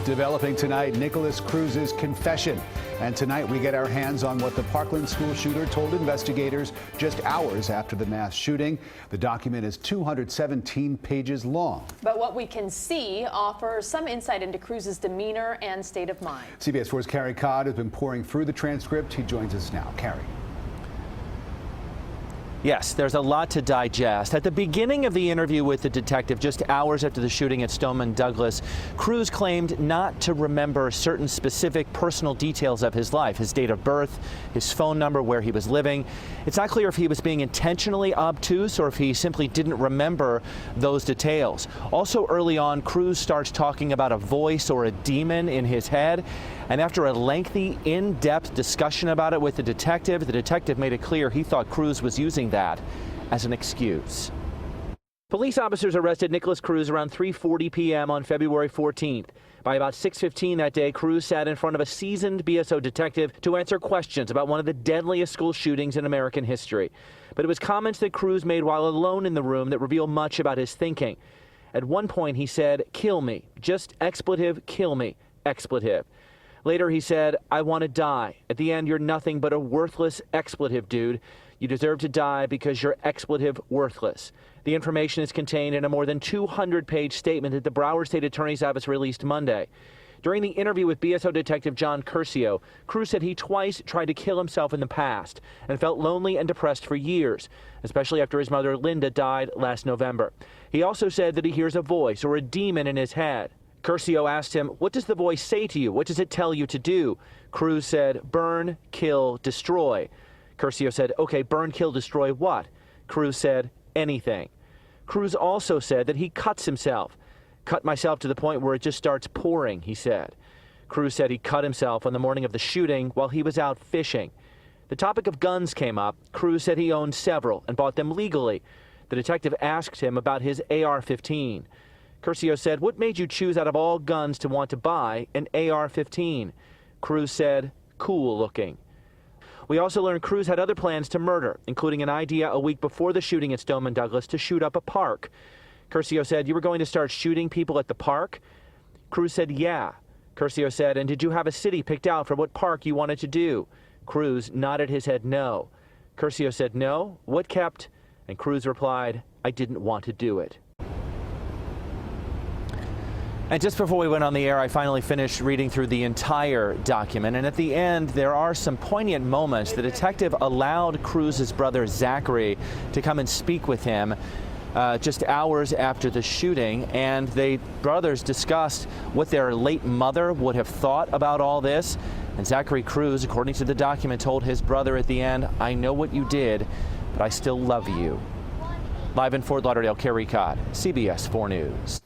Developing tonight, Nikolas Cruz's confession. And tonight we get our hands on what the Parkland school shooter told investigators just hours after the mass shooting. The document is 217 pages long. But what we can see offers some insight into Cruz's demeanor and state of mind. CBS 4's Carrie Codd has been pouring through the transcript. He joins us now. Carrie. Yes, there's a lot to digest. At the beginning of the interview with the detective, just hours after the shooting at Stoneman Douglas, Cruz claimed not to remember certain specific personal details of his life, his date of birth, his phone number, where he was living. It's not clear if he was being intentionally obtuse or if he simply didn't remember those details. Also early on, Cruz starts talking about a voice or a demon in his head. And after a lengthy, in-depth discussion about it with the detective made it clear he thought Cruz was using that as an excuse. Police officers arrested Nikolas Cruz around 3:40 p.m. on February 14th. By about 6:15 that day, Cruz sat in front of a seasoned BSO detective to answer questions about one of the deadliest school shootings in American history. But it was comments that Cruz made while alone in the room that reveal much about his thinking. At one point, he said, "Kill me. Just expletive, kill me. Expletive." Later, he said, "I want to die. At the end, you're nothing but a worthless expletive, dude. You deserve to die because you're expletive worthless." The information is contained in a more than 200-page statement that the Broward State Attorney's Office released Monday. During the interview with BSO Detective John Curcio, Cruz said he twice tried to kill himself in the past and felt lonely and depressed for years, especially after his mother Linda died last November. He also said that he hears a voice or a demon in his head. Curcio asked him, "What does the voice say to you? What does it tell you to do?" Cruz said, "Burn, kill, destroy." Curcio said, "Okay, burn, kill, destroy what?" Cruz said, "Anything." Cruz also said that he cuts himself. "Cut myself to the point where it just starts pouring," he said. Cruz said he cut himself on the morning of the shooting while he was out fishing. The topic of guns came up. Cruz said he owned several and bought them legally. The detective asked him about his AR-15. Curcio said, "What made you choose out of all guns to want to buy an AR-15? Cruz said, "Cool looking." We also learned Cruz had other plans to murder, including an idea a week before the shooting at Stoneman Douglas to shoot up a park. Curcio said, "You were going to start shooting people at the park?" Cruz said, "Yeah." Curcio said, "And did you have a city picked out for what park you wanted to do?" Cruz nodded his head no. Curcio said, "No? What kept?" And Cruz replied, "I didn't want to do it." And just before we went on the air, I finally finished reading through the entire document. And at the end, there are some poignant moments. The detective allowed Cruz's brother, Zachary, to come and speak with him just hours after the shooting. And the brothers discussed what their late mother would have thought about all this. And Zachary Cruz, according to the document, told his brother at the end, "I know what you did, but I still love you." Live in Fort Lauderdale, Carrie Codd, CBS 4 News.